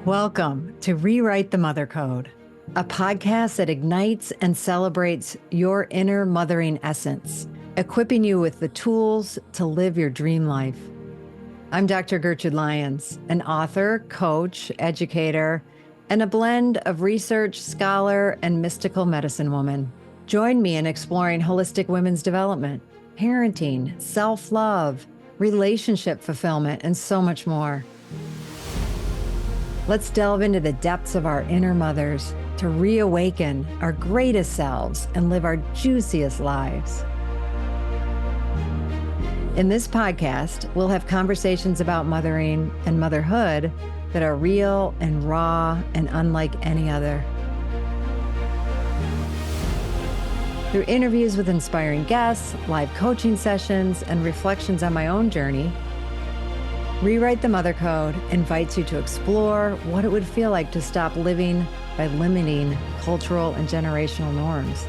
Welcome to Rewrite the Mother Code, a podcast that ignites and celebrates your inner mothering essence, equipping you with the tools to live your dream life. I'm Dr. Gertrude Lyons, an author, coach, educator, and a blend of research, scholar, and mystical medicine woman. Join me in exploring holistic women's development, parenting, self-love, relationship fulfillment, and so much more. Let's delve into the depths of our inner mothers to reawaken our greatest selves and live our juiciest lives. In this podcast, we'll have conversations about mothering and motherhood that are real and raw and unlike any other. Through interviews with inspiring guests, live coaching sessions, and reflections on my own journey, Rewrite the Mother Code invites you to explore what it would feel like to stop living by limiting cultural and generational norms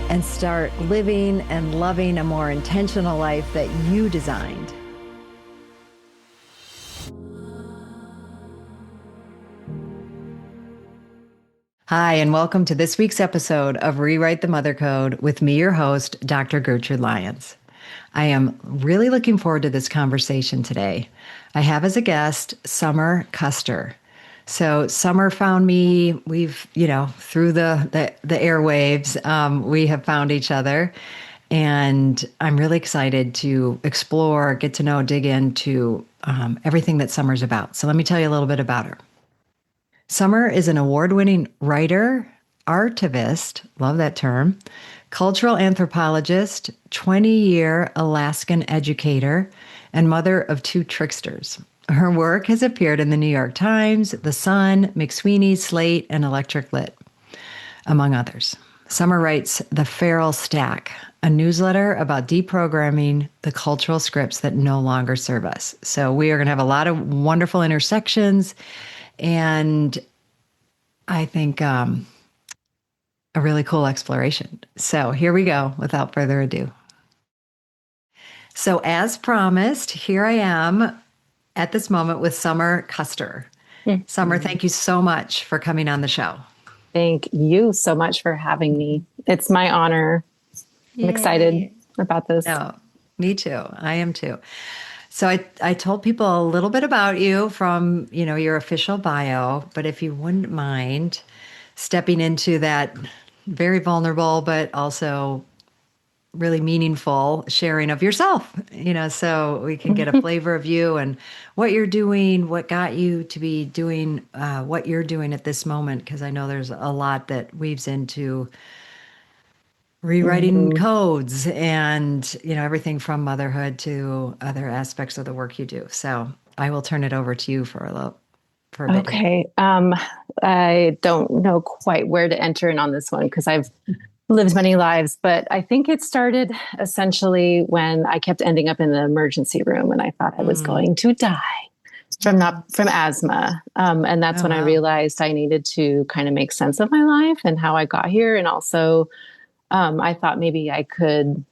and start living and loving a more intentional life that you designed. Hi, and welcome to this week's episode of Rewrite the Mother Code with me, your host, Dr. Gertrude Lyons. I am really looking forward to this conversation today. I have as a guest Summer Custer. So Summer found me. We've, through the airwaves, we have found each other. And I'm really excited to explore, get to know, dig into everything that Summer's about. So let me tell you a little bit about her. Summer is an award-winning writer, artivist, love that term, cultural anthropologist, 20-year Alaskan educator, and mother of 2 tricksters. Her work has appeared in the New York Times, The Sun, McSweeney, Slate, and Electric Lit, among others. Summer writes The Feral Stack, a newsletter about deprogramming the cultural scripts that no longer serve us. So we are going to have a lot of wonderful intersections, and I think a really cool exploration. So here we go, without further ado. So as promised, here I am at this moment with Summer Custer. Mm-hmm. Summer, thank you so much for coming on the show. Thank you so much for having me. It's my honor. Yay. I'm excited about this. No, me too. I am too. So I told people a little bit about you from, your official bio, but if you wouldn't mind stepping into that very vulnerable, but also really meaningful sharing of yourself, so we can get a flavor of you and what you're doing, what got you to be doing what you're doing at this moment, because I know there's a lot that weaves into rewriting codes and, everything from motherhood to other aspects of the work you do. So I will turn it over to you for a bit. Okay. I don't know quite where to enter in on this one because I've lived many lives, but I think it started essentially when I kept ending up in the emergency room and I thought I was going to die from asthma. And that's when I realized I needed to kind of make sense of my life and how I got here. And also, I thought maybe I could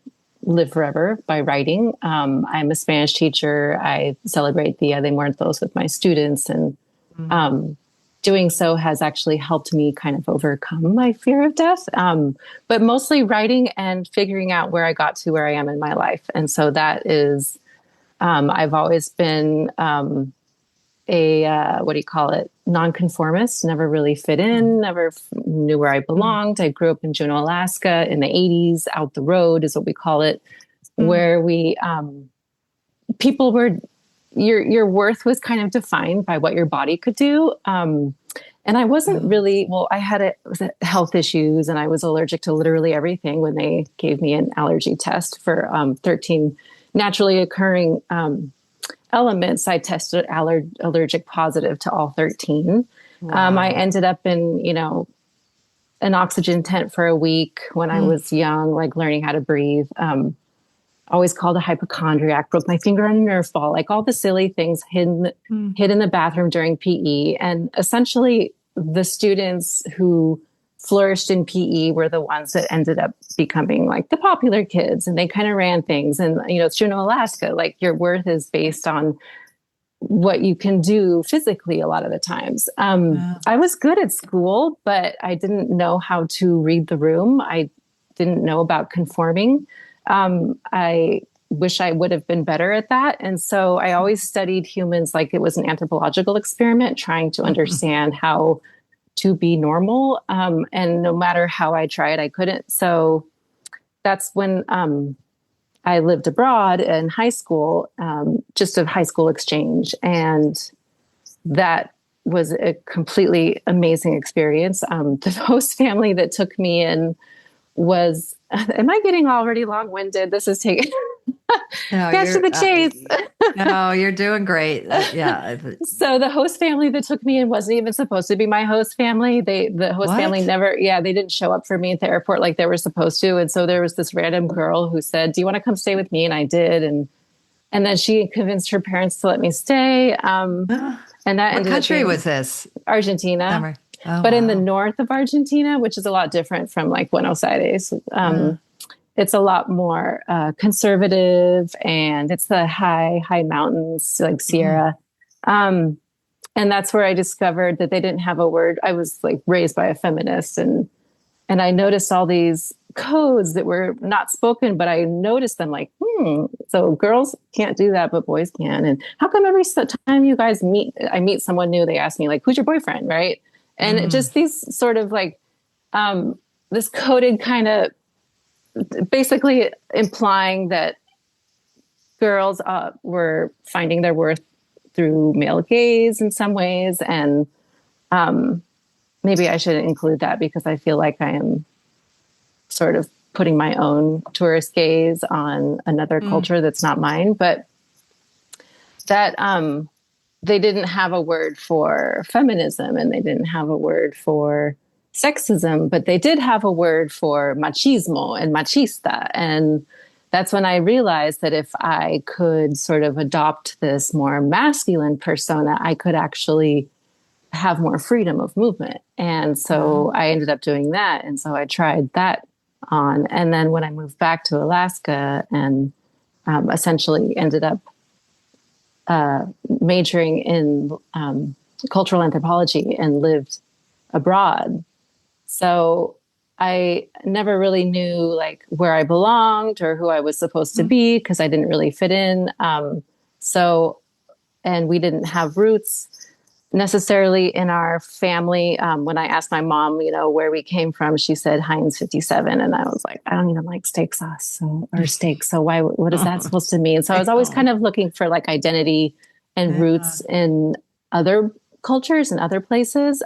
live forever by writing. I'm a Spanish teacher. I celebrate Dia de Muertos with my students, and doing so has actually helped me kind of overcome my fear of death. But mostly writing and figuring out where I got to where I am in my life. And so that is, I've always been nonconformist, never really fit in, never knew where I belonged. I grew up in Juneau, Alaska in the 80s, out the road is what we call it, where we, people were, your worth was kind of defined by what your body could do. And I wasn't really, I had health issues and I was allergic to literally everything when they gave me an allergy test for 13 naturally occurring elements. I tested allergic positive to all 13. Wow. I ended up in, an oxygen tent for a week when I was young, like learning how to breathe. Always called a hypochondriac, broke my finger on a Nerf ball, like all the silly things hid in the bathroom during PE. And essentially the students who flourished in PE were the ones that ended up becoming like the popular kids, and they kind of ran things. And, it's Juneau, Alaska, like your worth is based on what you can do physically a lot of the times. Yeah. I was good at school, but I didn't know how to read the room. I didn't know about conforming. I wish I would have been better at that. And so I always studied humans like it was an anthropological experiment, trying to understand how to be normal. And no matter how I tried, I couldn't. So that's when I lived abroad in high school, just a high school exchange. And that was a completely amazing experience. The host family that took me in was, am I getting already long winded? This is taking, No, catch to you're the chase. no, you're doing great. Yeah. So the host family that took me in wasn't even supposed to be my host family. The host family What? never, yeah, they didn't show up for me at the airport like they were supposed to. And so there was this random girl who said, "Do you want to come stay with me?" And I did. And then she convinced her parents to let me stay. And that What ended up country being was this? Argentina, Summer. Oh, but in the wow. north of Argentina, which is a lot different from like Buenos Aires. It's a lot more conservative, and it's the high mountains like Mm. Sierra. Um, and that's where I discovered that they didn't have a word. I was like raised by a feminist, and I noticed all these codes that were not spoken, but I noticed them like, so girls can't do that, but boys can. And how come every time you guys meet, I meet someone new, they ask me like, "Who's your boyfriend?" Right? And Mm. just these sort of like this coded kind of basically implying that girls were finding their worth through male gaze in some ways. And maybe I should include that because I feel like I am sort of putting my own tourist gaze on another Mm. culture that's not mine. But that they didn't have a word for feminism, and they didn't have a word for sexism, but they did have a word for machismo and machista. And that's when I realized that if I could sort of adopt this more masculine persona, I could actually have more freedom of movement. And so Wow. I ended up doing that. And so I tried that on. And then when I moved back to Alaska and essentially ended up majoring in cultural anthropology and lived abroad. So I never really knew like where I belonged or who I was supposed to Mm. be because I didn't really fit in. So, and we didn't have roots necessarily in our family. When I asked my mom, where we came from, she said Heinz 57. And I was like, I don't even like steak sauce or steak. So what is that supposed to mean? So I I was always know. kind of looking for like identity and Yeah. roots in other cultures and other places.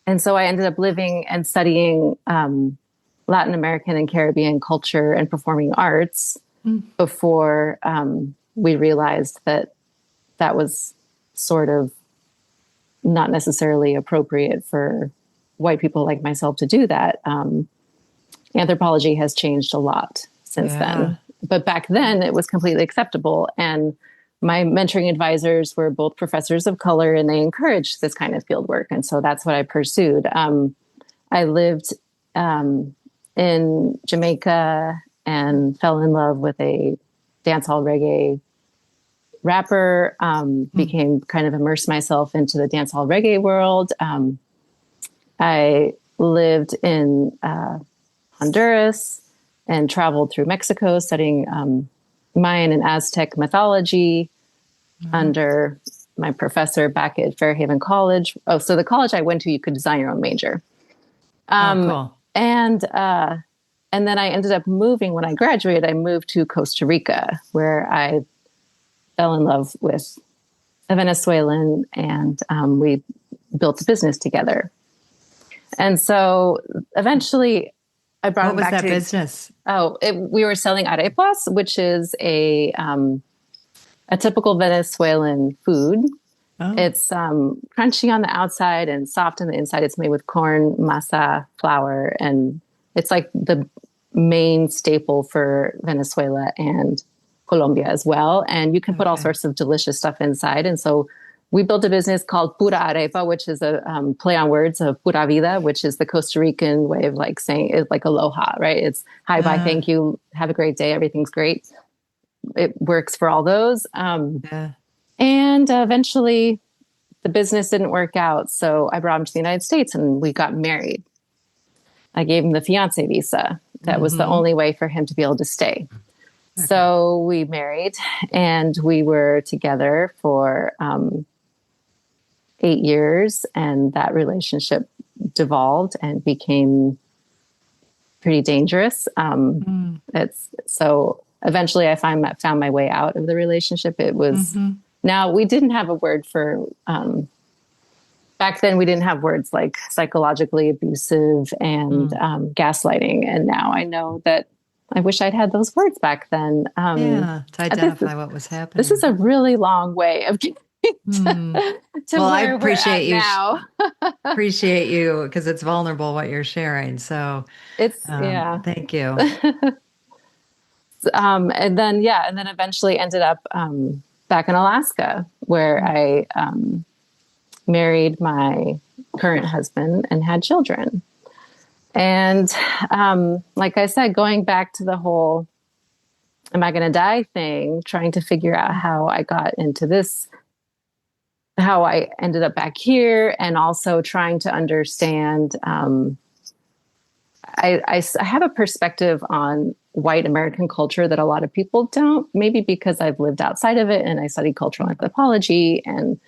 And so I ended up living and studying Latin American and Caribbean culture and performing arts Mm. before we realized that that was sort of not necessarily appropriate for white people like myself to do that. Anthropology has changed a lot since Yeah. then, but back then it was completely acceptable. And my mentoring advisors were both professors of color, and they encouraged this kind of field work. And so that's what I pursued. I lived in Jamaica and fell in love with a dancehall reggae rapper, Mm. became kind of immersed myself into the dancehall reggae world. I lived in Honduras and traveled through Mexico studying Mayan and Aztec mythology under my professor back at Fairhaven College. Oh, so the college I went to, you could design your own major. Oh, Um, cool. and and then I ended up moving when I graduated. I moved to Costa Rica, where I fell in love with a Venezuelan, and we built a business together. And so eventually I brought What him was back that to, business? we were selling arepas, which is a typical Venezuelan food. Oh, It's crunchy on the outside and soft on the inside. It's made with corn, masa, flour, and it's like the main staple for Venezuela and Colombia as well. And you can put all okay. sorts of delicious stuff inside. And so we built a business called Pura Arepa, which is a play on words of Pura Vida, which is the Costa Rican way of like saying it, like aloha, right? It's hi, bye, Uh, thank you, have a great day, everything's great. It works for all those. yeah. And eventually the business didn't work out. So I brought him to the United States and we got married. I gave him the fiance visa. That was the only way for him to be able to stay. Okay. So we married and we were together for 8 years, and that relationship devolved and became pretty dangerous. It's so eventually I found my way out of the relationship. It was now we didn't have a word for back then. We didn't have words like psychologically abusive and gaslighting, and now I know that I wish I'd had those words back then. To identify what was happening. This is a really long way of getting to well, where I appreciate you now. appreciate you because it's vulnerable what you're sharing. So it's thank you. And then eventually ended up back in Alaska, where I married my current husband and had children. And like I said, going back to the whole "am I going to die" thing, trying to figure out how I got into this, how I ended up back here, and also trying to understand. I have a perspective on white American culture that a lot of people don't, maybe because I've lived outside of it and I studied cultural anthropology and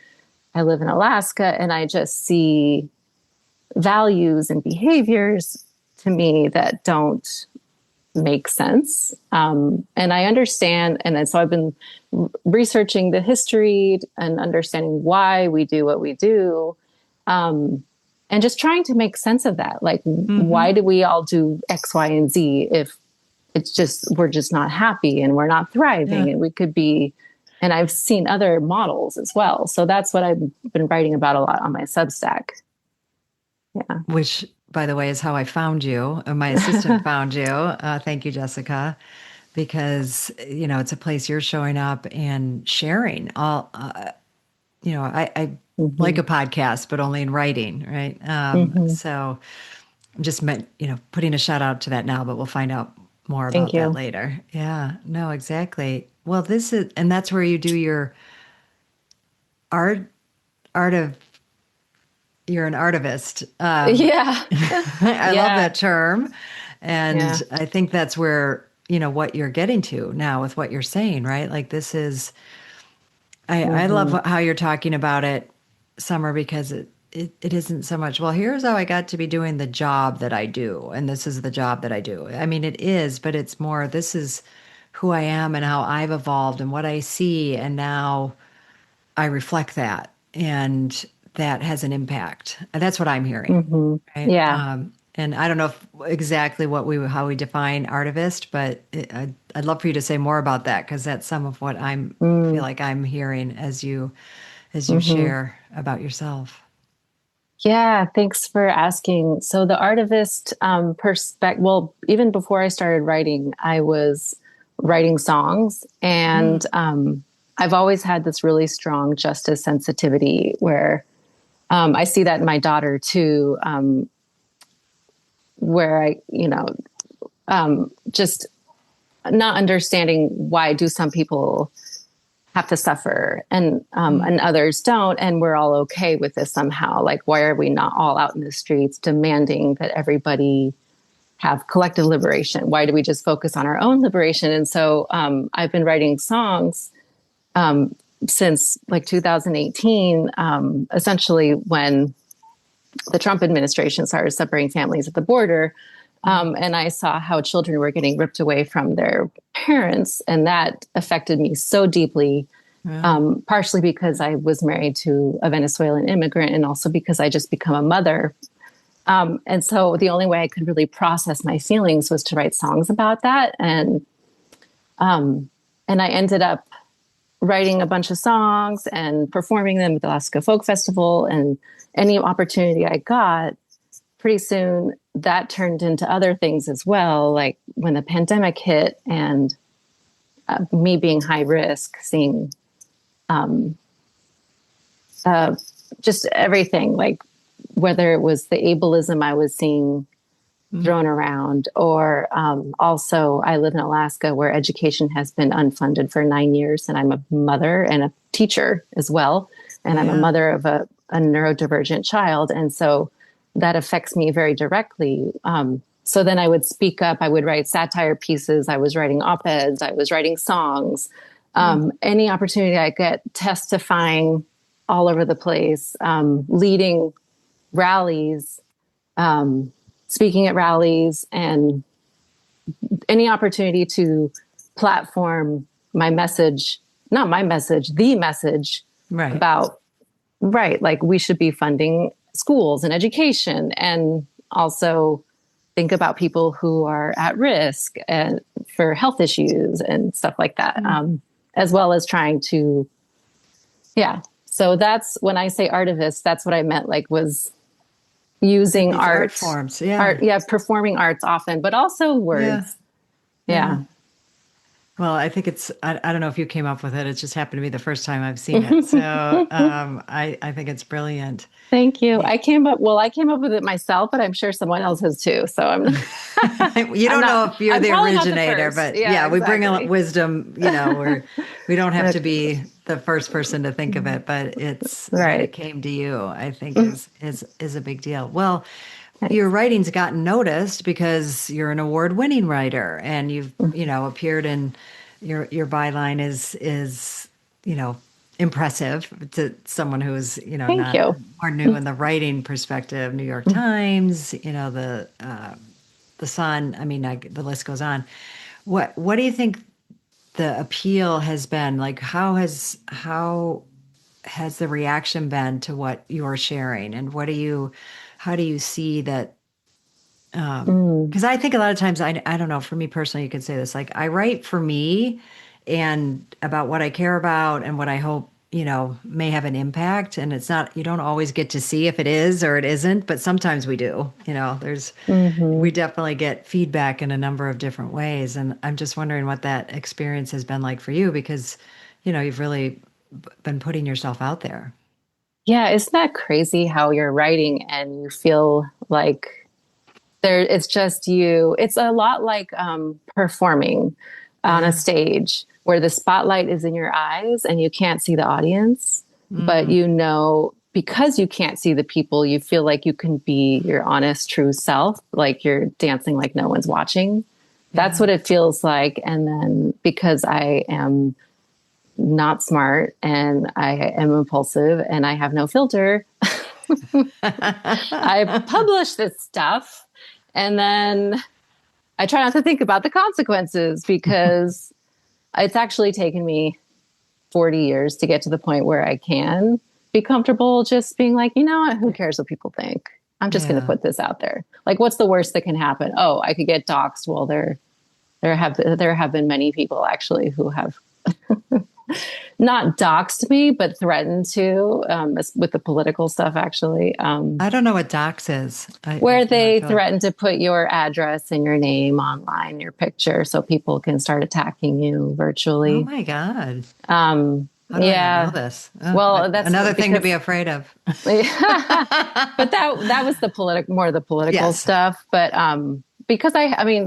I live in Alaska, and I just see values and behaviors to me that don't make sense. And I understand. And so I've been researching the history and understanding why we do what we do. And just trying to make sense of that. Like, why do we all do X, Y, and Z if it's just, we're just not happy and we're not thriving and we could be, and I've seen other models as well. So that's what I've been writing about a lot on my Substack. Yeah. Which, by the way, is how I found you. My assistant found you. Thank you, Jessica, because, it's a place you're showing up and sharing all, I like a podcast, but only in writing, right? So I'm just putting a shout out to that now, but we'll find out more about that later. Yeah, no, exactly. Well, and that's where you do your art of, you're an artivist. I love that term. And I think that's where, what you're getting to now with what you're saying, right? Like this is, I love how you're talking about it, Summer, because it isn't so much, well, here's how I got to be doing the job that I do. And this is the job that I do. I mean, it is, but it's more, this is who I am and how I've evolved and what I see. And now I reflect that. And that has an impact. And that's what I'm hearing. Right? Yeah. And I don't know exactly how we define artivist, but I'd love for you to say more about that, because that's some of what I feel like I'm hearing as you share about yourself. Yeah, thanks for asking. So the artivist perspective, well, even before I started writing, I was writing songs, and I've always had this really strong justice sensitivity where I see that in my daughter too, where I, just not understanding why do some people have to suffer and others don't, and we're all okay with this somehow. Like, why are we not all out in the streets demanding that everybody have collective liberation? Why do we just focus on our own liberation? And so I've been writing songs since like 2018, essentially when the Trump administration started separating families at the border. And I saw how children were getting ripped away from their parents. And that affected me so deeply, partially because I was married to a Venezuelan immigrant, and also because I just become a mother. And so the only way I could really process my feelings was to write songs about that. And I ended up writing a bunch of songs and performing them at the Alaska Folk Festival, and any opportunity I got. Pretty soon that turned into other things as well, like when the pandemic hit and me being high risk, seeing just everything, like whether it was the ableism I was seeing thrown around. Or also, I live in Alaska where education has been unfunded for 9 years, and I'm a mother and a teacher as well. And I'm a mother of a neurodivergent child. And so that affects me very directly. So then I would speak up, I would write satire pieces, I was writing op-eds, I was writing songs. Any opportunity I get, testifying all over the place, leading rallies, speaking at rallies, and any opportunity to platform my message, not my message, the message about, like we should be funding schools and education, and also think about people who are at risk and for health issues and stuff like that, as well as trying to, So that's when I say artivist, that's what I meant, like was using art forms, performing arts often, but also words. Yeah. Well, I think I don't know if you came up with it. It just happened to be the first time I've seen it. So I think it's brilliant. Thank you. I came up with it myself, but I'm sure someone else has too. So I'm you don't know if you're the originator, but we bring a wisdom, where we don't have to be the first person to think of it, but it's that it came to you, I think is a big deal. Well, your writing's gotten noticed because you're an award-winning writer, and you've appeared in your byline is impressive to someone who is more new in the writing perspective. New York Times, the Sun. I mean, the list goes on. What do you think the appeal has been? Like, how has the reaction been to what you're sharing, and how do you see that? Because I think a lot of times, I don't know, for me personally, you could say this, like I write for me and about what I care about and what I hope, may have an impact. And it's not, you don't always get to see if it is or it isn't, but sometimes we do, we definitely get feedback in a number of different ways. And I'm just wondering what that experience has been like for you, because, you've really been putting yourself out there. Yeah. Isn't that crazy how you're writing and you feel like it's just you. It's a lot like performing on a stage where the spotlight is in your eyes and you can't see the audience, but because you can't see the people, you feel like you can be your honest, true self, like you're dancing like no one's watching. That's what it feels like. And then because I am not smart and I am impulsive and I have no filter, I publish this stuff. And then I try not to think about the consequences, because it's actually taken me 40 years to get to the point where I can be comfortable just being like, who cares what people think? I'm just going to put this out there. Like, what's the worst that can happen? Oh, I could get doxxed. Well, there have been many people actually who have not doxed me, but threatened to, with the political stuff, actually. I don't know what dox is. Where they threaten to put your address and your name online, your picture, so people can start attacking you virtually. Oh my God. How do I know this? Well, that's another thing to be afraid of. But that was more the political stuff. But because anyway,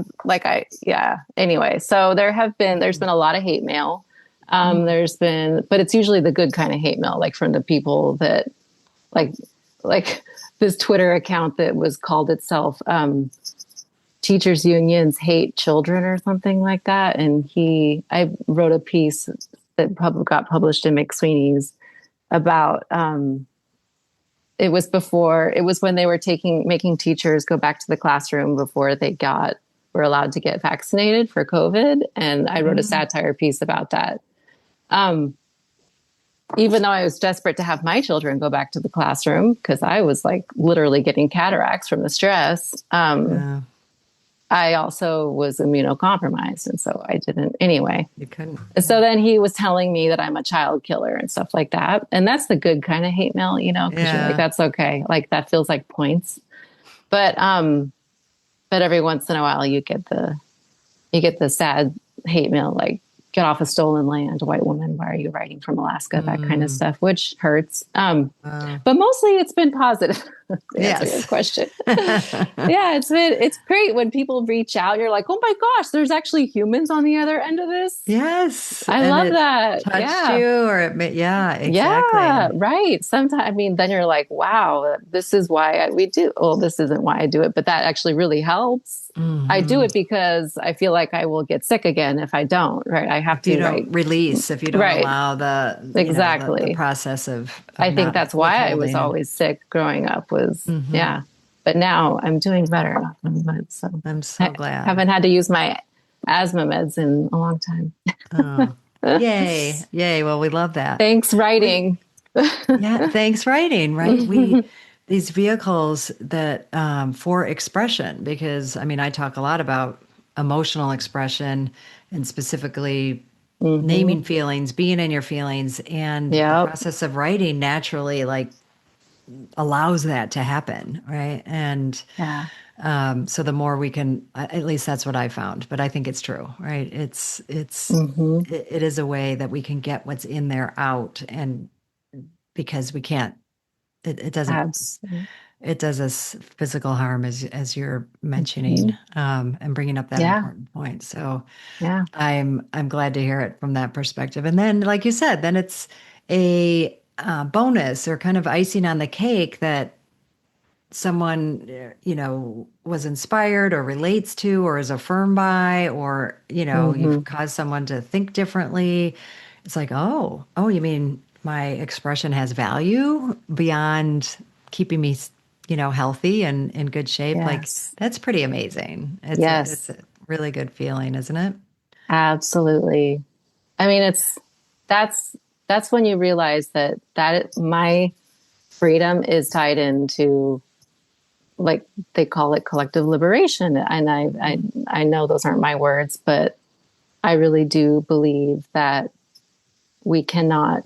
so there's been a lot of hate mail. But it's usually the good kind of hate mail, like from the people that like this Twitter account that was called itself, Teachers Unions Hate Children or something like that. And I wrote a piece that got published in McSweeney's about, it was when they were making teachers go back to the classroom before they were allowed to get vaccinated for COVID. And I wrote a satire piece about that. Even though I was desperate to have my children go back to the classroom because I was like literally getting cataracts from the stress. I also was immunocompromised. And so I didn't anyway. You couldn't. So then he was telling me that I'm a child killer and stuff like that. And that's the good kind of hate mail, because you're like, that's okay. Like that feels like points. But every once in a while you get the sad hate mail, like, get off of stolen land, white woman, why are you writing from Alaska? That kind of stuff, which hurts. But mostly it's been positive. To answer your Yes. question. Yeah, it's great when people reach out. You're like, oh my gosh, there's actually humans on the other end of this. Yes. I And love it that. touched Yeah. you or yeah, exactly. Yeah, right. Sometimes, I mean, then you're like, wow, this is why we do. Oh, this isn't why I do it, but that actually really helps. I do Hmm. it because I feel like I will get sick again if I don't, right? I have If you to, don't right? release, if you don't Right. allow the Exactly. process of I think not that's why I was withholding and always sick growing up was, hmm. yeah. But now I'm doing better. So I'm I so glad. haven't had to use my asthma meds in a long time. Oh, yay. Yay. Well, we love that. Thanks, We writing. Yeah, thanks writing, right? We these vehicles that for expression, because I mean, I talk a lot about emotional expression and specifically Hmm. naming feelings, being in your feelings, and the Yep. process of writing naturally like allows that to happen, right? And Yeah. so the more we can, at least that's what I found, but I think it's true, right? Hmm. It is a way that we can get what's in there out, and because we can't, it doesn't, Absolutely. it does us physical harm as you're mentioning, Mhm. and bringing up that Yeah. important point. So Yeah. I'm glad to hear it from that perspective. And then, like you said, then it's a bonus or kind of icing on the cake that someone was inspired or relates to or is affirmed by, or Hmm. you've caused someone to think differently. It's like, oh, you mean my expression has value beyond keeping me healthy and in good shape. Like, Yes. that's pretty amazing. It's Yes. a really good feeling, isn't it? Absolutely. I mean, that's that's when you realize my freedom is tied into, like, they call it collective liberation, and I know those aren't my words, but I really do believe that we cannot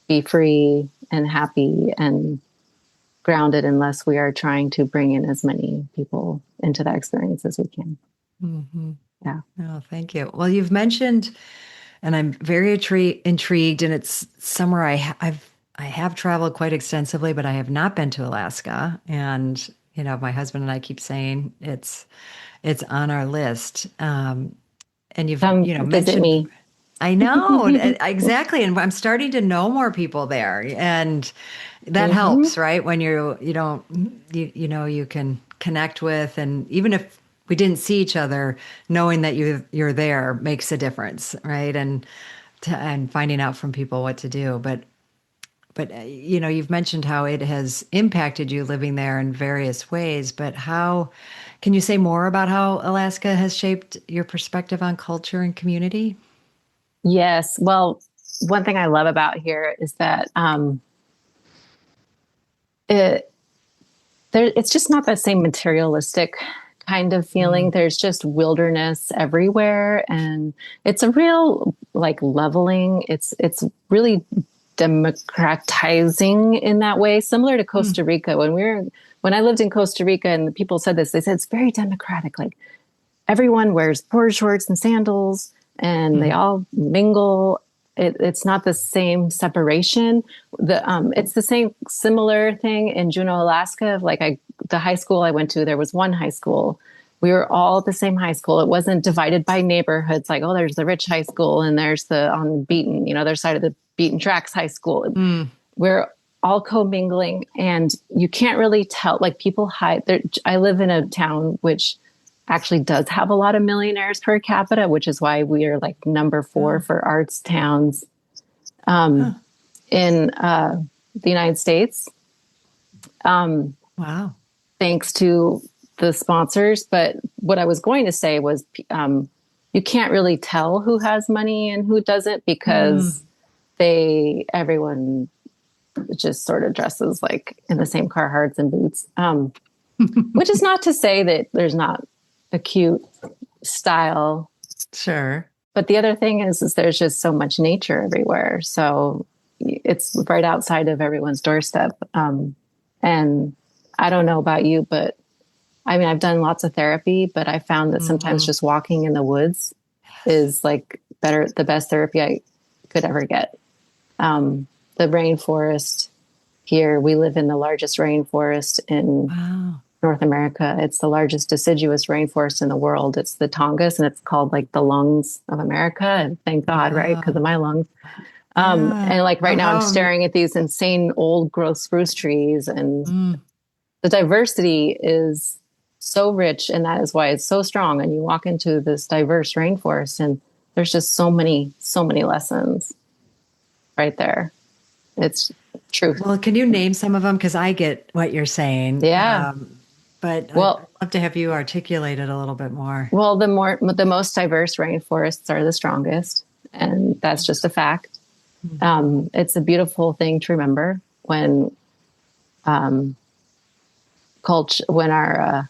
be free and happy and grounded unless we are trying to bring in as many people into that experience as we can. Mm-hmm. Yeah. Oh, thank you. Well, you've mentioned, and I'm very intrigued, and it's somewhere I have traveled quite extensively, but I have not been to Alaska. And my husband and I keep saying it's on our list. And you've Come visit mentioned, me. I know exactly, and I'm starting to know more people there, and that Hmm. helps, right? When you don't you can connect with, and even if we didn't see each other, knowing that you're there makes a difference, right? And finding out from people what to do, but you've mentioned how it has impacted you living there in various ways, but how can you say more about how Alaska has shaped your perspective on culture and community? Yes. Well, one thing I love about here is that it it's just not that same materialistic kind of feeling. Mm, There's just wilderness everywhere, and it's a real, like, leveling. It's really democratizing in that way, similar to mm, Costa Rica. When I lived in Costa Rica, and the people said this, they said it's very democratic. Like, everyone wears board shorts and sandals, and they mm, all mingle. It's not the same separation. It's the same similar thing in Juneau, Alaska. Like, the high school I went to, there was one high school. We were all at the same high school. It wasn't divided by neighborhoods. Like, oh, there's the rich high school, and there's the on the beaten, other side of the beaten tracks high school. mm, We're all commingling, and you can't really tell. Like, people hide. I live in a town which actually does have a lot of millionaires per capita, which is why we are like number 4 oh, for arts towns huh, in the United States, wow. thanks to the sponsors. But what I was going to say was, you can't really tell who has money and who doesn't, Mm, because everyone just sort of dresses like in the same Carhartts and boots. Which is not to say that there's not a cute style. sure. But the other thing is there's just so much nature everywhere. So it's right outside of everyone's doorstep. And I don't know about you, but I mean, I've done lots of therapy, but I found that sometimes Hmm. just walking in the woods is like the best therapy I could ever get. The rainforest, here. We live in the largest rainforest in Wow. North America. It's the largest deciduous rainforest in the world. It's the Tongass, and it's called like the lungs of America. And thank God, right? Because Wow. of my lungs. Yeah. And like Oh, right now, I'm staring at these insane old growth spruce trees, and mm, the diversity is so rich, and that is why it's so strong. And you walk into this diverse rainforest, and there's just so many lessons right there. It's truth. well, can you name some of them? Because I get what you're saying. Yeah. But I'd Well, love to have you articulate it a little bit more. the most diverse rainforests are the strongest, and that's just a fact. Mhm. It's a beautiful thing to remember when culture, when our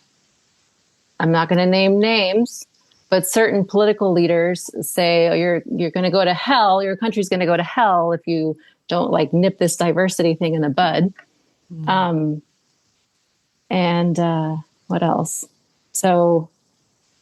I'm not going to name names, but certain political leaders say, oh, you're going to go to hell. Your country's going to go to hell if you don't like nip this diversity thing in the bud. Mm. Um, and what else? So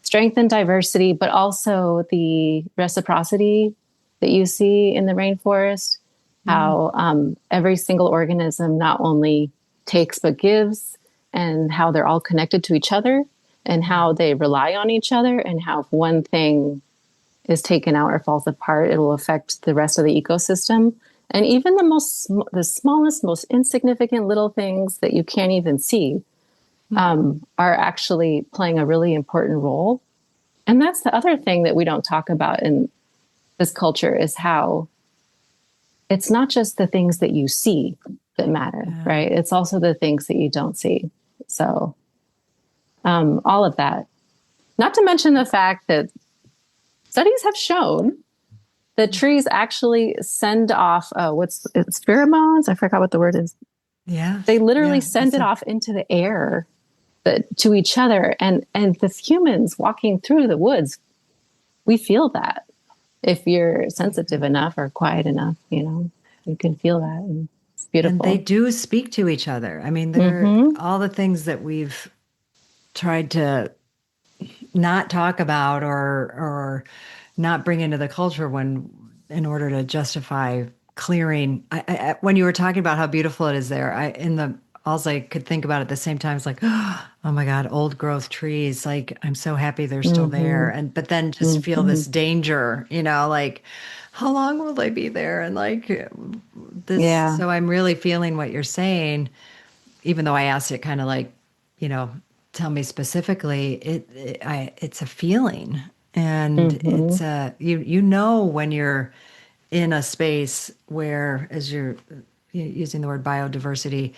strength and diversity, but also the reciprocity that you see in the rainforest. Mm. How every single organism not only takes but gives, and how they're all connected to each other, and how they rely on each other, and how if one thing is taken out or falls apart, it will affect the rest of the ecosystem. And even the smallest, most insignificant little things that you can't even see are actually playing a really important role. And that's the other thing that we don't talk about in this culture is how it's not just the things that you see that matter, Yeah. right? It's also the things that you don't see. So, all of that. Not to mention the fact that studies have shown that trees actually send off it's pheromones. I forgot what the word is. Yeah. They literally Yeah. send it off into the air to each other, and the humans walking through the woods, we feel that. If you're sensitive enough or quiet enough, you can feel that. And it's And they beautiful. do speak to each other. I mean, they're Mm-hmm. all the things that we've tried to not talk about or not bring into the culture when in order to justify clearing. When you were talking about how beautiful it is there, I in the all I could think about at the same time is like, oh my God, old growth trees. Like I'm so happy they're still there. Mm-hmm. And but then just feel Mm-hmm. this danger, like how long will they be there? And like this. Yeah. So I'm really feeling what you're saying, even though I asked it kind of like, you know, tell me specifically, it's a feeling, and Mm-hmm. you know when you're in a space where, as you're using the word biodiversity,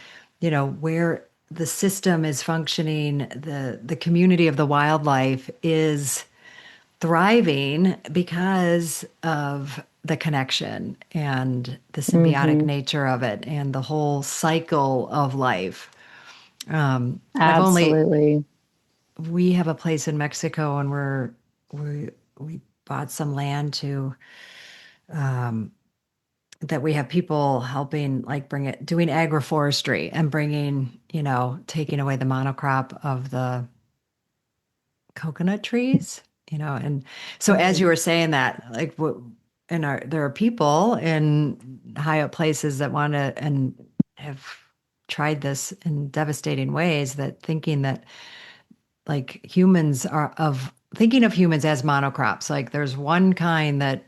where the system is functioning, the community of the wildlife is thriving because of the connection and the symbiotic Mm-hmm. nature of it and the whole cycle of life. I've only Absolutely. We have a place in Mexico, and we bought some land to that we have people helping, like doing agroforestry and bringing, taking away the monocrop of the coconut trees, and so as you Mm-hmm. were saying that, like there are people in high up places that want to and have tried this in devastating ways, that thinking that like humans are of thinking of humans as monocrops. Like there's one kind that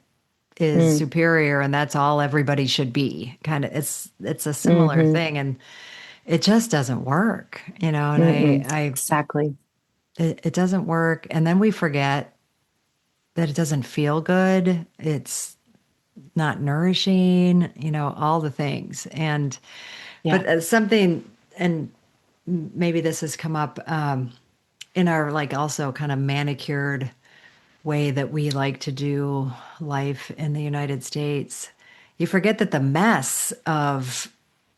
is Mm. superior and that's all everybody should be. Kind of it's a similar Mm-hmm. thing, and it just doesn't work, and Mm-mm. Exactly. it doesn't work. And then we forget that it doesn't feel good. It's not nourishing, all the things. And Yeah. but something, and maybe this has come up in our like also kind of manicured way that we like to do life in the United States. You forget that the mess of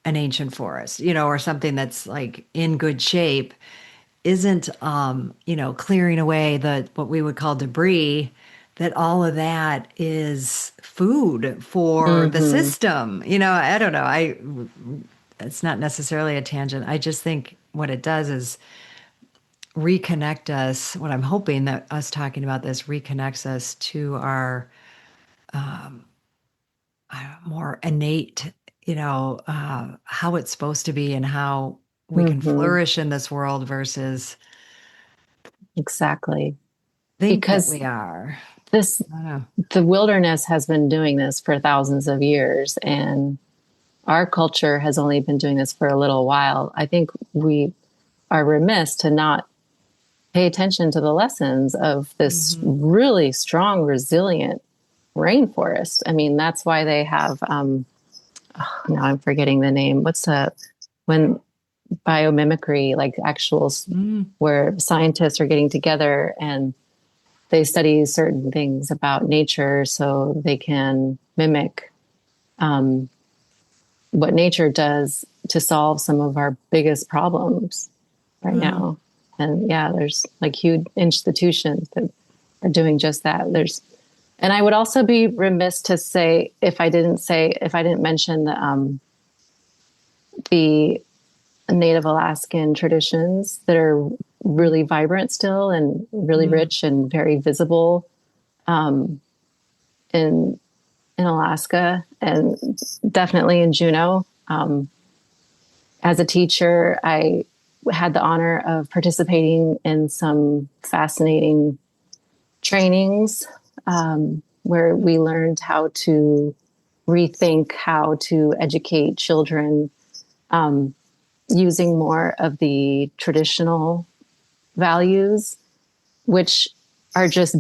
an ancient forest, or something that's like in good shape, isn't clearing away the what we would call debris, that all of that is food for the Mm-hmm. system. I don't know. It's not necessarily a tangent. I just think what it does is reconnect us. What I'm hoping that us talking about this reconnects us to our more innate how it's supposed to be and how we can Hmm. flourish in this world versus Exactly. think that Because we are. this, I don't know. the wilderness has been doing this for thousands of years, and our culture has only been doing this for a little while. I think we are remiss to not pay attention to the lessons of this Mm-hmm. really strong, resilient rainforest. I mean, that's why they have, now I'm forgetting the name. When biomimicry, like Mm. where scientists are getting together and they study certain things about nature so they can mimic um, what nature does to solve some of our biggest problems right Wow. now. And yeah, there's like huge institutions that are doing just that. And I would also be remiss to say if I didn't mention the Native Alaskan traditions that are really vibrant still and really Mm. rich and very visible um, in Alaska and definitely in Juneau. As a teacher, I had the honor of participating in some fascinating trainings where we learned how to rethink how to educate children um, using more of the traditional values, which are just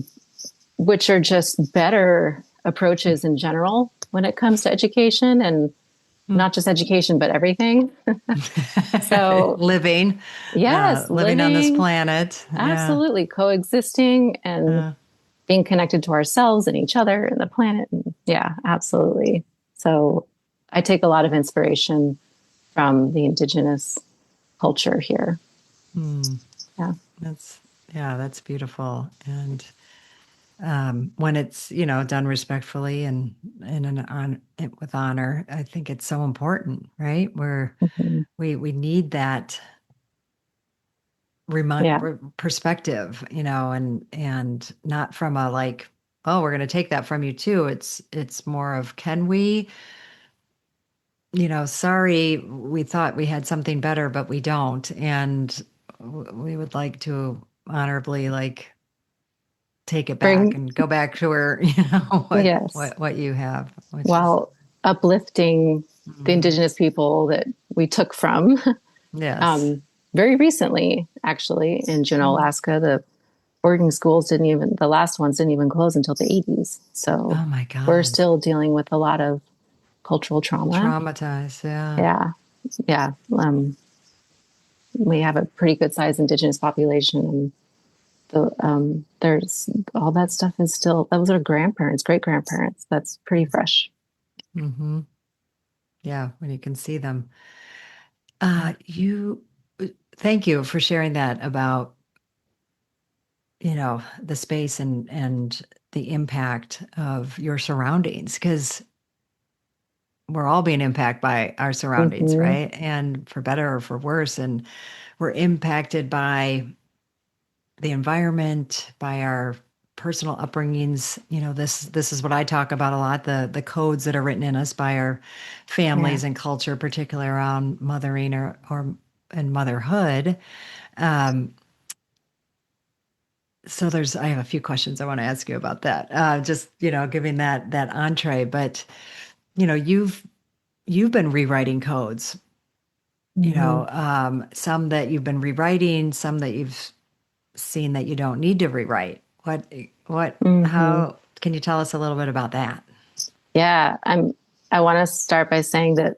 better approaches in general when it comes to education, and Mm. not just education but everything. So living, yes, living on this living, planet. Yeah. absolutely coexisting and Uh, being connected to ourselves and each other and the planet. And yeah, absolutely. So I take a lot of inspiration from the indigenous culture here. hmm. Yeah. That's that's beautiful. And when it's done respectfully and with honor, I think it's so important, right? Where Mhm. we need that Yeah. perspective, and not from a like, oh, we're going to take that from you too. It's more of, can we, sorry, we thought we had something better, but we don't, and we would like to honorably like take it back Bring, and go back to where what yes, what you have, which is while uplifting the mhm. indigenous people that we took from Yes. um, very recently, actually, in Juneau, Mm. Alaska. The boarding schools the last ones didn't even close until the 80s. So Oh my we're God. still dealing with a lot of cultural trauma. Traumatized. Yeah. Yeah. Yeah. We have a pretty good sized indigenous population. And there's all that stuff is still, those are grandparents, great grandparents. That's pretty fresh. Hmm. Yeah. When you can see them. You thank you for sharing that about, the space and the impact of your surroundings, because we're all being impacted by our surroundings, Mm-hmm. right? And for better or for worse. And we're impacted by the environment, by our personal upbringings. This is what I talk about a lot, the codes that are written in us by our Yeah. families and culture, particularly around mothering or and motherhood. Um, so I have a few questions I want to ask you about that. Just, giving that entree, but you've been rewriting codes, Mm-hmm. some that you've been rewriting, some that you've seen that you don't need to rewrite. Mm-hmm. How can you tell us a little bit about that? Yeah. I want to start by saying that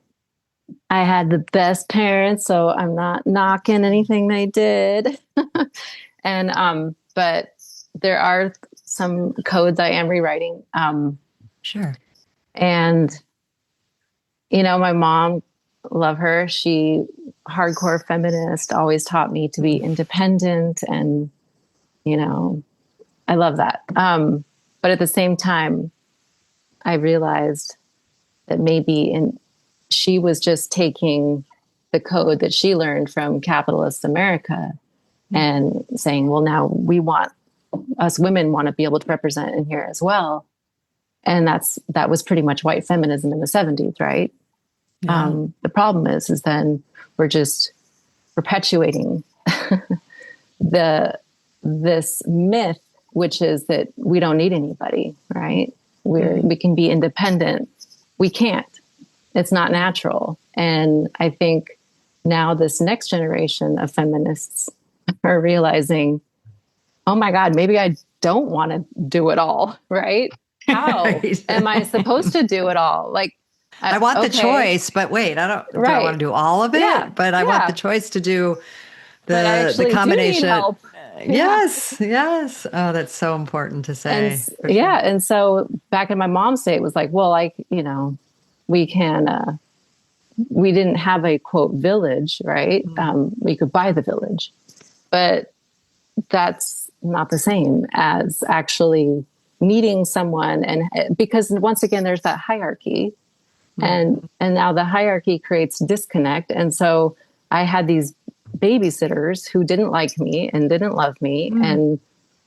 I had the best parents, so I'm not knocking anything they did. And but there are some codes I am rewriting. Sure. And my mom, love her. She hardcore feminist, always taught me to be Mm. independent, and you know, I love that. But at the same time, I realized that she was just taking the code that she learned from capitalist America Mm. and saying, well, now us women want to be able to represent in here as well. And that was pretty much white feminism in the 70s, right? The problem is then we're just perpetuating this myth, which is that we don't need anybody, right? We can be independent. We can't. It's not natural. And I think now this next generation of feminists are realizing, oh my God, maybe I don't want to do it all, right? How am I supposed to do it all? Like, I want the choice, but wait, do I want to do all of it? Yeah, but I want the choice to do the combination. Do need help. Yes, yes. Oh, that's so important to say. And so back in my mom's day, it was like, well, we can, we didn't have a quote village, right? We could buy the village, but that's not the same as actually meeting someone. And because once again, there's that hierarchy, and now the hierarchy creates disconnect. And so I had these babysitters who didn't like me and didn't love me and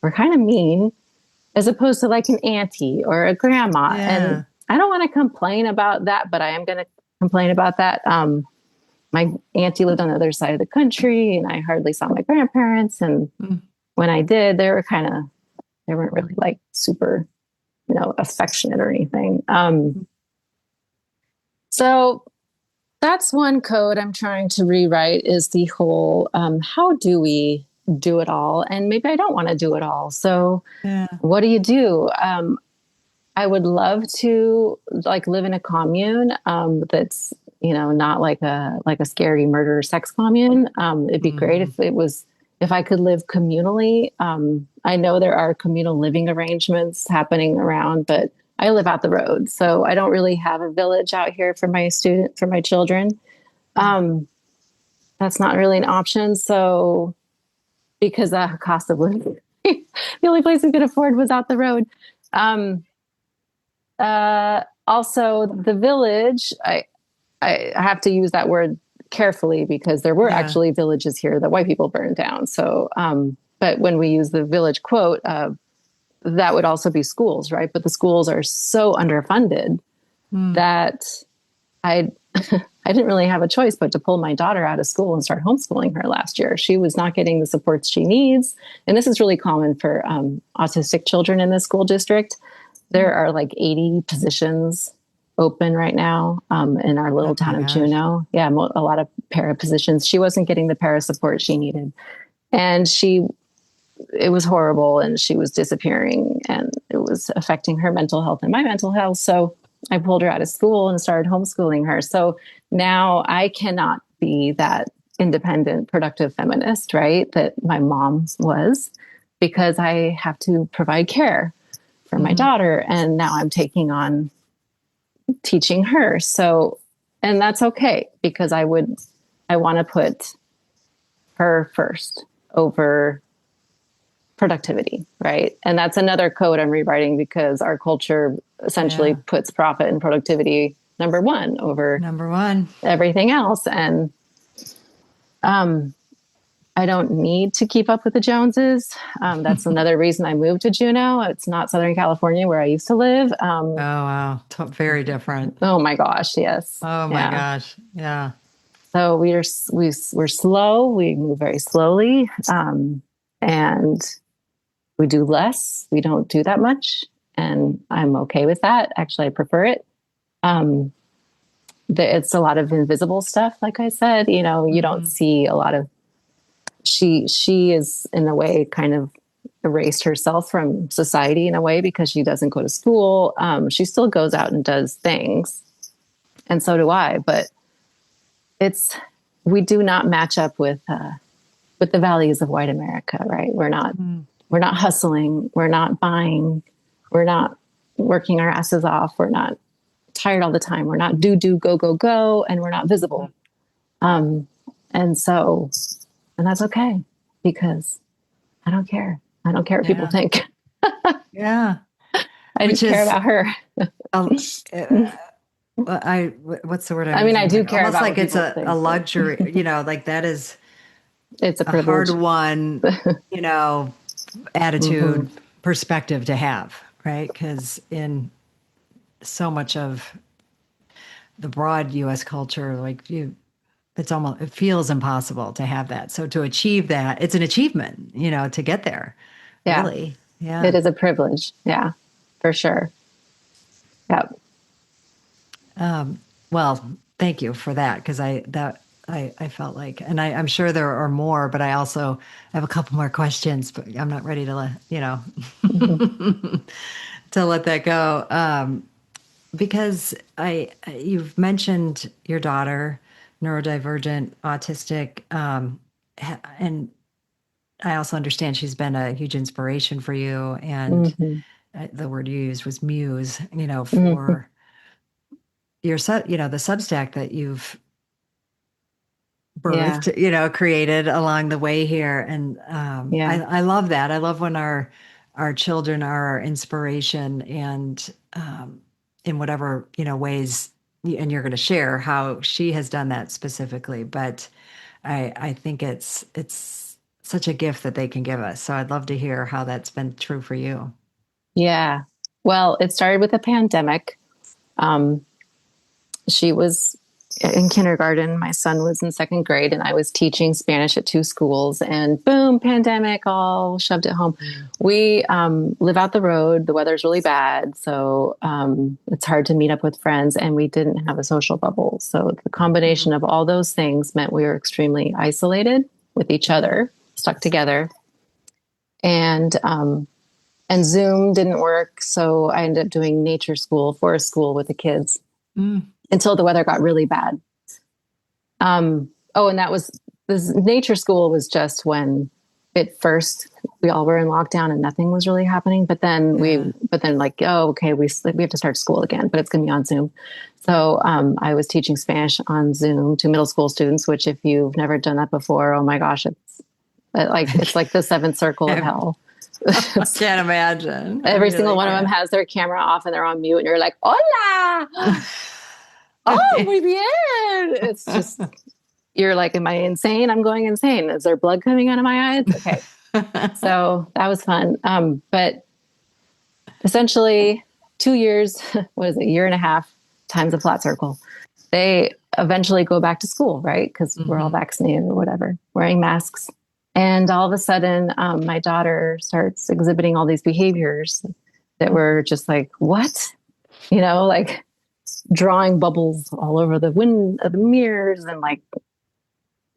were kind of mean, as opposed to like an auntie or a grandma. Yeah. And I don't want to complain about that, but I am going to complain about that. My auntie lived on the other side of the country, and I hardly saw my grandparents. And when I did, they weren't really like super, affectionate or anything. So that's one code I'm trying to rewrite, is the whole, how do we do it all? And maybe I don't want to do it all. So what do you do? I would love to live in a commune that's, not like a scary murder sex commune. It'd be great if I could live communally. I know there are communal living arrangements happening around, but I live out the road, so I don't really have a village out here for my children. That's not really an option. So, because the cost of living, the only place we could afford was out the road. Also, the village, I have to use that word carefully, because there were actually villages here that white people burned down. So, but when we use the village quote, that would also be schools, right? But the schools are so underfunded that I didn't really have a choice but to pull my daughter out of school and start homeschooling her last year. She was not getting the supports she needs. And this is really common for autistic children in the school district. There are like 80 positions open right now in our little town of Juneau. Yeah, a lot of para positions. She wasn't getting the para support she needed. And it was horrible, and she was disappearing, and it was affecting her mental health and my mental health. So I pulled her out of school and started homeschooling her. So now I cannot be that independent, productive feminist, right, that my mom was, because I have to provide care for my daughter. And now I'm taking on teaching her. So, and that's okay, because I want to put her first over productivity, right? And that's another code I'm rewriting, because our culture essentially puts profit and productivity number one over everything else. And I don't need to keep up with the Joneses. That's another reason I moved to Juneau. It's not Southern California where I used to live. Oh, wow. Very different. Oh my gosh. Yes. Oh my gosh. Yeah. So we're slow. We move very slowly. And we do less. We don't do that much. And I'm okay with that. Actually, I prefer it. It's a lot of invisible stuff. Like I said, you don't see a lot of, she is in a way kind of erased herself from society in a way, because she doesn't go to school. She still goes out and does things. And so do I, but we do not match up with the values of white America, right? We're not hustling. We're not buying. We're not working our asses off. We're not tired all the time. We're not do, go, go, go. And we're not visible. And that's okay, because I don't care. I don't care what people think. Yeah. I just care about her. What's the word? I do care almost about like it's a luxury, like that is, it's a privilege. hard one, attitude, perspective to have, right? Because in so much of the broad U.S. culture, like it feels impossible to have that. So to achieve that, it's an achievement, to get there. Yeah, Really. it Yeah. is a privilege. Yeah, for sure. Yep. Well, thank you for that because I felt like, and I'm sure there are more, but I also have a couple more questions, but I'm not ready to Mhm. to let that go. Because you've mentioned your daughter, neurodivergent, autistic, and I also understand she's been a huge inspiration for you. And Mhm. the word you used was muse, Mhm. for the Substack that you've Yeah. birthed, created along the way here. And Yeah. I love that. I love when our children are our inspiration, and in whatever ways, and you're going to share how she has done that specifically. But I think it's such a gift that they can give us. So I'd love to hear how that's been true for you. Yeah. Well, it started with a pandemic. Um, she was in kindergarten. My son was in second grade, and I was teaching Spanish at two schools. And boom, pandemic, all shoved at home. Mm. We live out the road. The weather's really bad, so it's hard to meet up with friends. And we didn't have a social bubble. So the combination of all those things meant we were extremely isolated with each other, stuck together, and Zoom didn't work. So I ended up doing nature school, forest school with the kids Mm. until the weather got really bad. Oh, and that was this nature school was just when at first we all were in lockdown and nothing was really happening. Yeah. But then like, oh, okay, we have to start school again, but it's going to be on Zoom. So I was teaching Spanish on Zoom to middle school students, which if you've never done that before, oh my gosh, it's like the seventh circle of hell. I can't imagine. I Every single really one of them can't. has their camera off and they're on mute, and you're like, "Hola, oh, muy bien." It's just you're like, "Am I insane? I'm going insane. Is there blood coming out of my eyes?" Okay, so that was fun. But essentially, 2 years, what is it, a year and a half times a flat circle. They eventually go back to school, right? Because we're all Hmm. vaccinated or whatever, wearing masks. And all of a sudden, my daughter starts exhibiting all these behaviors that were just like, what? Like drawing bubbles all over the wind of the mirrors and like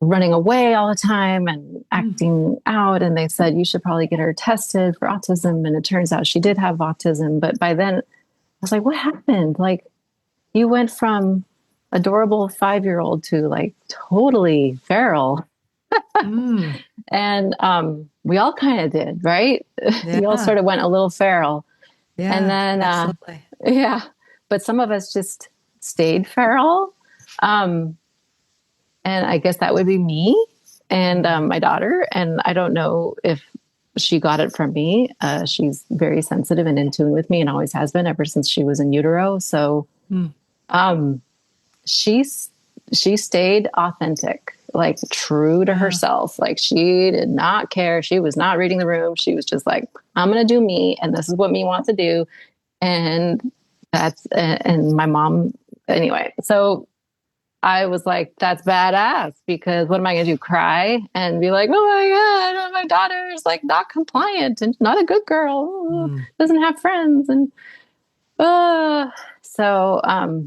running away all the time and acting out. And they said, you should probably get her tested for autism. And it turns out she did have autism. But by then, I was like, what happened? Like, you went from adorable 5-year-old to like totally feral. Mm. And we all kind of did, right? We all Yeah. sort of went a little feral. And Yeah. then, Absolutely. yeah, but some of us just stayed feral. Um, and I guess that would be me and my daughter. And I don't know if she got it from me. She's very sensitive and in tune with me and always has been ever since she was in utero. So Mm. um, she's she stayed authentic, like true to Wow. herself. Like she did not care. She was not reading the room. She was just like, I'm going to do me, and this is what me wants to do. And and my mom anyway. So I was like, that's badass because what am I going to do? Cry and be like, oh my God, my daughter is like not compliant and not a good girl, Mm. doesn't have friends. And uh,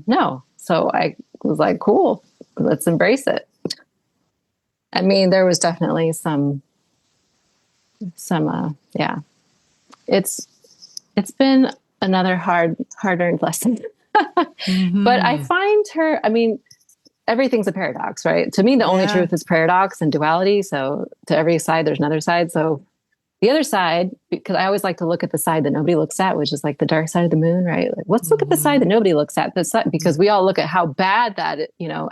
no. So I was like, cool, let's embrace it. I mean, there was definitely yeah, it's, it's been another hard earned lesson. But I Hmm. find her, I mean, everything's a paradox, right? To me, the only Yeah. truth is paradox and duality. So to every side, there's another side. So the other side, because I always like to look at the side that nobody looks at, which is like the dark side of the moon, right? Like, let's look at the side Hmm. that nobody looks at. This side, because we all look at how bad that,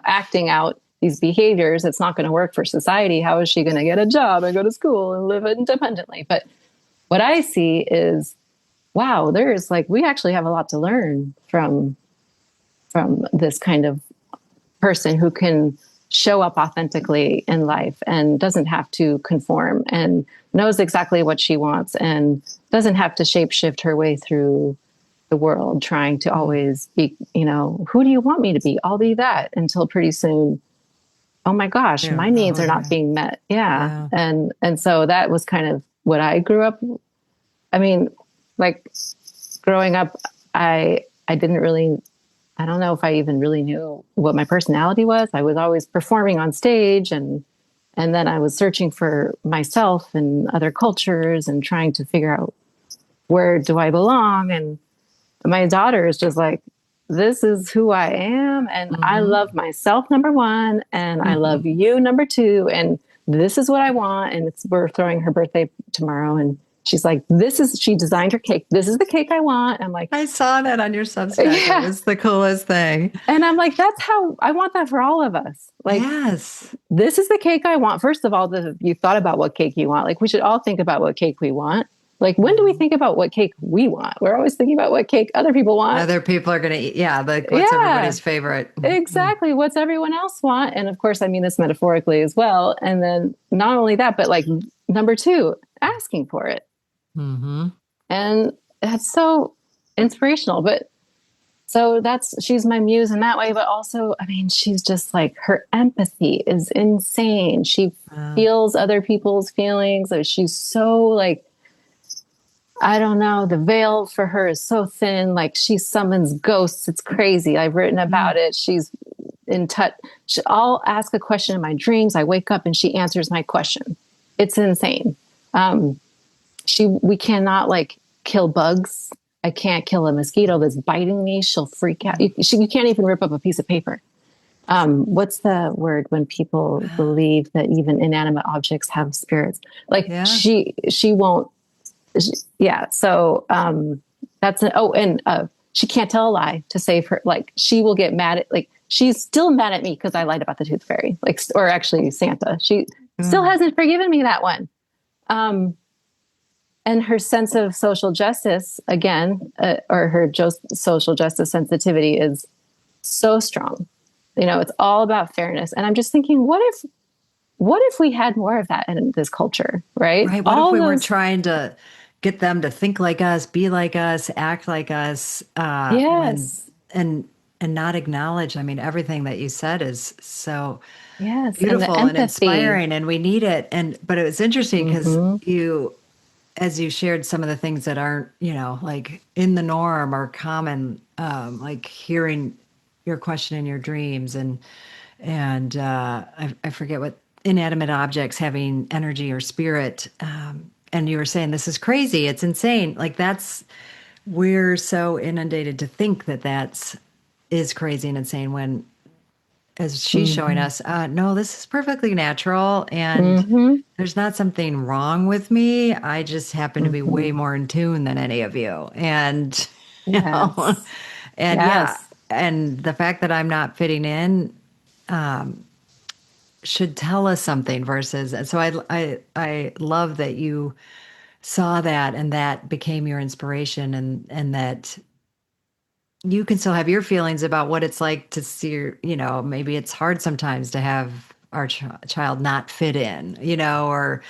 acting out these behaviors, it's not going to work for society. How is she going to get a job and go to school and live independently? But what I see is, wow, there's like, we actually have a lot to learn from this kind of person who can show up authentically in life and doesn't have to conform and knows exactly what she wants and doesn't have to shapeshift her way through the world, trying to always be, who do you want me to be? I'll be that, until pretty soon, oh my gosh, Yeah. my needs are not being met. Yeah. Yeah. And so that was kind of what I grew up. I mean, like growing up, I didn't really, I don't know if I even really knew what my personality was. I was always performing on stage, and then I was searching for myself in other cultures and trying to figure out, where do I belong? And my daughter is just like, this is who I am. And I love myself, number one. And I love you, number two. And this is what I want. And we're throwing her birthday tomorrow. And she's like, she designed her cake. This is the cake I want. I'm like, I saw that on your Substack. yeah. It was the coolest thing. And I'm like, that's how I want that for all of us. Like, yes. this is the cake I want. First of all, you thought about what cake you want. Like, we should all think about what cake we want. Like, when do we think about what cake we want? We're always thinking about what cake other people want. Other people are going to eat. Yeah. Like, what's everybody's favorite? Exactly. What's everyone else want? And of course, I mean this metaphorically as well. And then not only that, but like number two, asking for it. Mm-hmm. And that's so inspirational. But so she's my muse in that way. But also, I mean, she's just like, her empathy is insane. She feels other people's feelings. She's so like, I don't know, the veil for her is so thin. Like, she summons ghosts. It's crazy. I've written about it. She's in touch. I'll ask a question in my dreams. I wake up and she answers my question. It's insane. We cannot like kill bugs. I can't kill a mosquito that's biting me. She'll freak out. You can't even rip up a piece of paper. What's the word when people believe that even inanimate objects have spirits? Like, she won't. Yeah. So, she can't tell a lie to save her. Like, she will get mad at, like, she's still mad at me because I lied about the tooth fairy, like, or actually Santa. She still hasn't forgiven me that one. And her sense of social justice, again, or her social justice sensitivity is so strong. It's all about fairness. And I'm just thinking, what if we had more of that in this culture, right? Right. What if we were trying to get them to think like us, be like us, act like us, yes, and not acknowledge. I mean, everything that you said is so beautiful and inspiring, and we need it. But it was interesting because as you shared some of the things that aren't, like in the norm or common, like hearing your question in your dreams, and I forget what inanimate objects having energy or spirit. And you were saying, this is crazy. It's insane. Like, we're so inundated to think that is crazy and insane, when, as she's showing us, no, this is perfectly natural. And there's not something wrong with me. I just happen to be way more in tune than any of you. And, and the fact that I'm not fitting in, should tell us something versus. And so I love that you saw that, and that became your inspiration, and that you can still have your feelings about what it's like to see maybe it's hard sometimes to have our child not fit in, or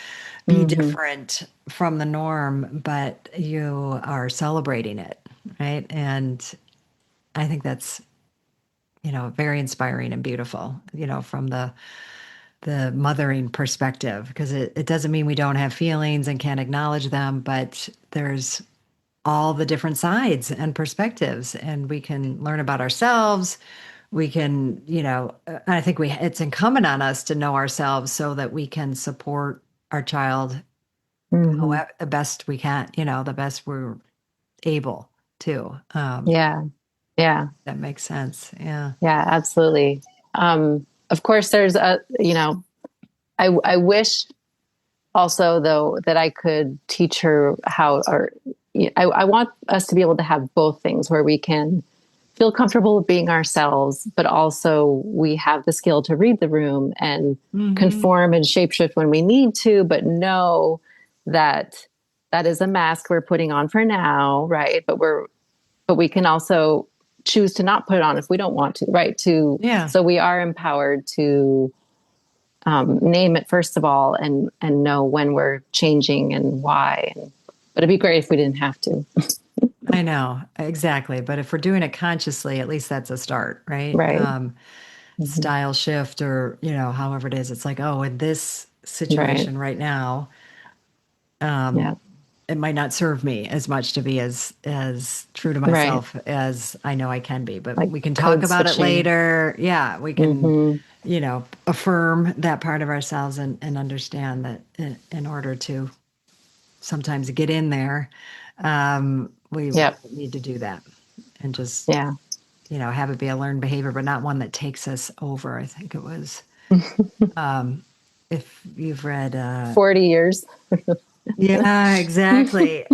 be different from the norm, but you are celebrating it. Right. And I think that's, very inspiring and beautiful, from the mothering perspective, because it doesn't mean we don't have feelings and can't acknowledge them, but there's all the different sides and perspectives, and we can learn about ourselves. We can, I think it's incumbent on us to know ourselves so that we can support our child the best we can, the best we're able to. Yeah. That makes sense. Yeah. Yeah, absolutely. Of course, there's I wish also, though, that I could teach her how, I want us to be able to have both things, where we can feel comfortable with being ourselves, but also we have the skill to read the room and conform and shapeshift when we need to, but know that that is a mask we're putting on for now, right? But we can also choose to not put it on if we don't want to, right? So we are empowered to name it first of all, and know when we're changing and why. But it'd be great if we didn't have to. I know, exactly. But if we're doing it consciously, at least that's a start, right? Right. Hmm. Style shift or, however it is, it's like, oh, in this Right. situation right now, Yeah. it might not serve me as much to be as true to Right. myself as I know I can be. But Like we can talk code about it switching. later. Yeah, we can, Hmm. affirm that part of ourselves and understand that in order to sometimes get in there, we Yep. need to do that and just, Yeah. have it be a learned behavior, but not one that takes us over. I think it was, if you've read, 40 years. yeah, exactly.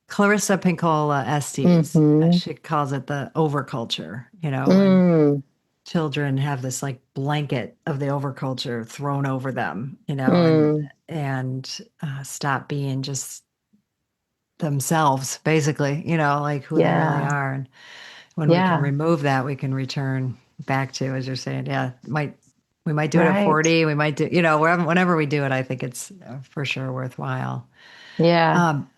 Clarissa Pinkola Estes, Hmm. she calls it the overculture, when Mm. children have this like blanket of the overculture thrown over them, Mm. and stop being just themselves, basically, like who they really Yeah. are. And when we can Yeah. remove that, we can return back to, as you're saying, yeah, we might do it at Right. 40, we might do, whenever we do it, I think it's for sure worthwhile. Yeah. Um,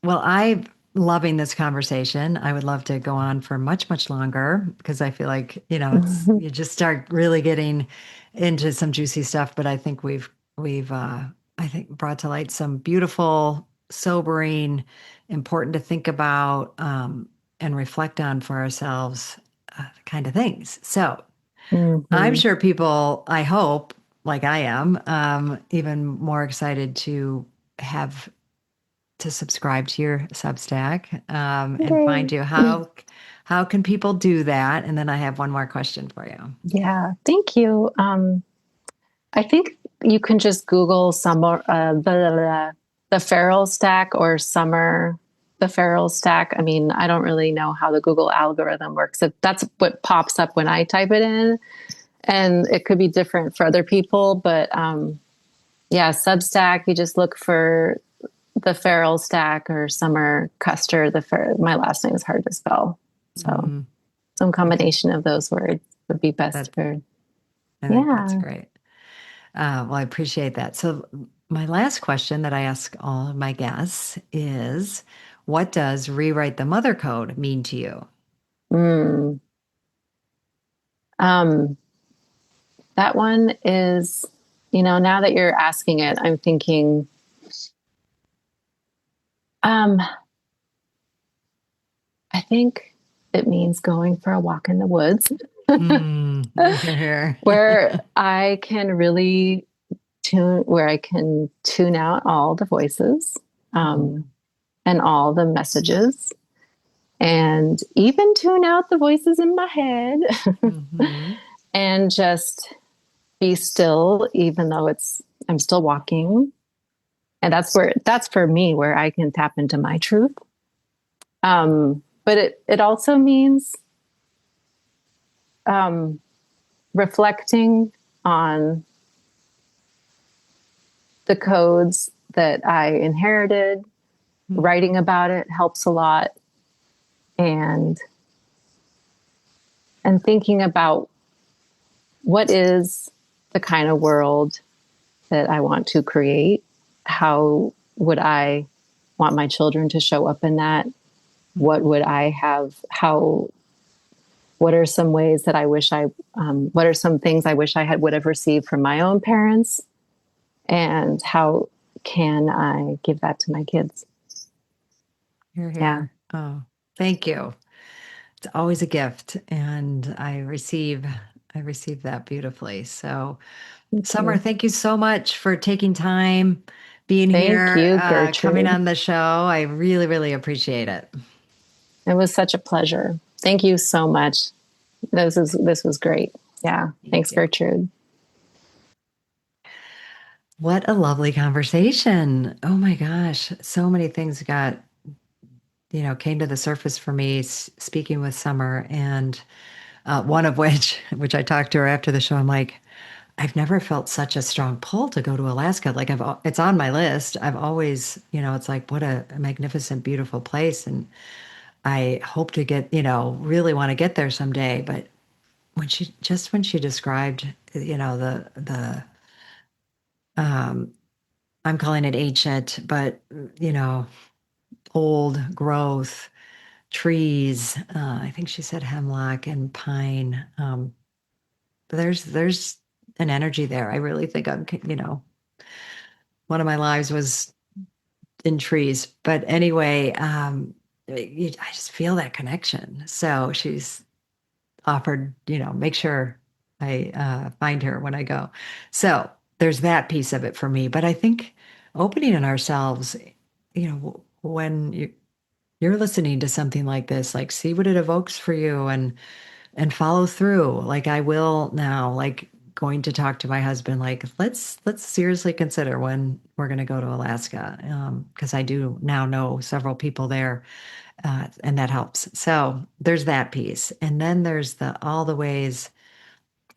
Well, I'm loving this conversation. I would love to go on for much, much longer because I feel like, you just start really getting into some juicy stuff, but I think we've I think brought to light some beautiful, sobering, important to think about and reflect on for ourselves kind of things. So I'm Hmm. sure people, I hope, like I am, even more excited to have to subscribe to your Substack and find Yay. you. How can people do that? And then I have one more question for you. Yeah. Thank you. I think you can just Google summer, the Feral Stack or summer, the Feral Stack. I mean, I don't really know how the Google algorithm works. That's what pops up when I type it in. And it could be different for other people. But yeah, Substack, you just look for the Feral Stack or Summer Custer. My last name is hard to spell. So Mm, some okay, combination of those words would be best that for, I think that's yeah. great. Well, I appreciate that. So my last question that I ask all of my guests is, what does rewrite the mother code mean to you? Mm. Um, that one is, now that you're asking it, I'm thinking, um, I think it means going for a walk in the woods Here. where I can really where I can tune out all the voices, um, Mhm. and all the messages, and even tune out the voices in my head Mhm. and just be still, even though I'm still walking. And that's for me where I can tap into my truth. But it also means um, reflecting on the codes that I inherited. Writing about it helps a lot, and thinking about what is the kind of world that I want to create. How would I want my children to show up in that? What would I have? What are some ways that I wish what are some things I wish would have received from my own parents? And how can I give that to my kids? You're Yeah. here. Oh, thank you. It's always a gift, and I receive that beautifully. So, Thank Summer, you. thank you so much for taking time, being Thank here, you, coming Gertrude. on the show. I really, really appreciate it. It was such a pleasure. Thank you so much. This was great. Yeah. Thank Thanks, you. Gertrude. What a lovely conversation. Oh my gosh, so many things came to the surface for me speaking with Summer, and one of which I talked to her after the show. I'm like, I've never felt such a strong pull to go to Alaska. Like it's on my list. I've always, it's like what a magnificent, beautiful place, and I hope to get, really want to get there someday. But when she described, the I'm calling it ancient, but you know, old growth, trees. I think she said hemlock and pine. But there's an energy there. I really think one of my lives was in trees. But anyway, I just feel that connection. So she's offered, make sure I find her when I go. So there's that piece of it for me. But I think opening in ourselves, when you're listening to something like this, like see what it evokes for you and follow through. Like I will now, like going to talk to my husband, like let's seriously consider when we're going to go to Alaska, because I do now know several people there, and that helps. So there's that piece, and then there's all the ways.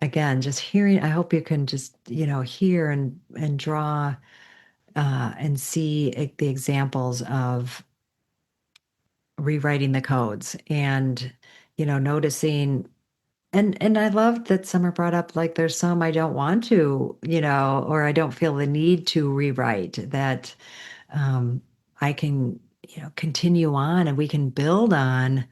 Again, just hearing. I hope you can just hear and draw, and see the examples of rewriting the codes and noticing. And I love that Summer brought up, like, there's some I don't want to, or I don't feel the need to rewrite, that I can, continue on and we can build on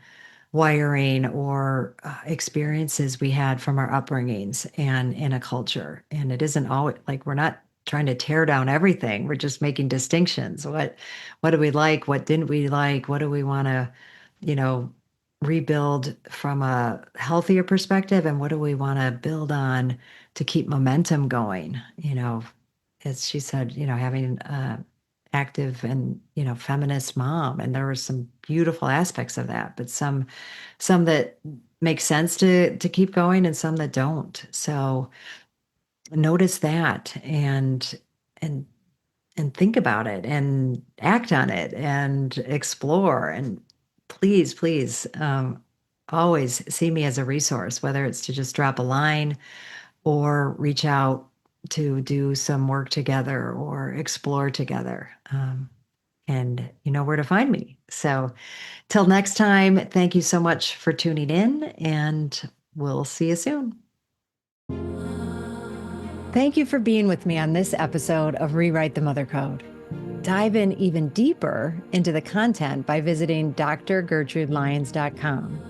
wiring or experiences we had from our upbringings and in a culture. And it isn't always like we're not trying to tear down everything. We're just making distinctions. What do we like? What didn't we like? What do we want to, you know, rebuild from a healthier perspective? And what do we want to build on to keep momentum going? As she said, having active and feminist mom, and there were some beautiful aspects of that, but some that make sense to keep going and some that don't. So notice that and and think about it and act on it and explore, and please always see me as a resource, whether it's to just drop a line or reach out to do some work together or explore together. And you know where to find me. So till next time, thank you so much for tuning in, and we'll see you soon. Thank you for being with me on this episode of Rewrite the Mother Code. Dive in even deeper into the content by visiting drgertrudelyons.com.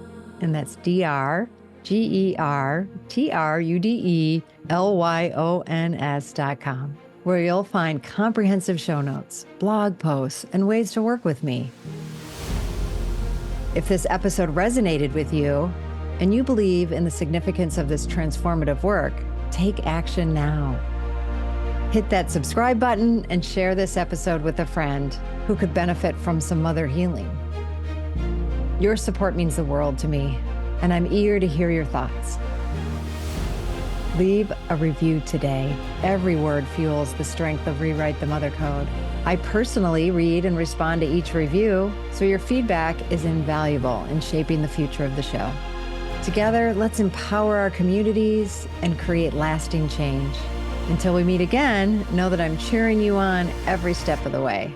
And that's drgertrudelyons.com, where you'll find comprehensive show notes, blog posts, and ways to work with me. If this episode resonated with you and you believe in the significance of this transformative work, take action now. Hit that subscribe button and share this episode with a friend who could benefit from some mother healing. Your support means the world to me, and I'm eager to hear your thoughts. Leave a review today. Every word fuels the strength of Rewrite the Mother Code. I personally read and respond to each review, so your feedback is invaluable in shaping the future of the show. Together, let's empower our communities and create lasting change. Until we meet again, know that I'm cheering you on every step of the way.